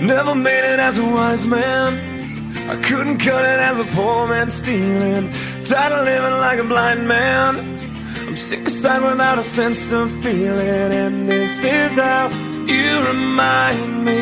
Never made it as a wise man. I couldn't cut it as a poor man stealing. Tired of living like a blind man. I'm sick aside without a sense of feeling. And this is how you remind me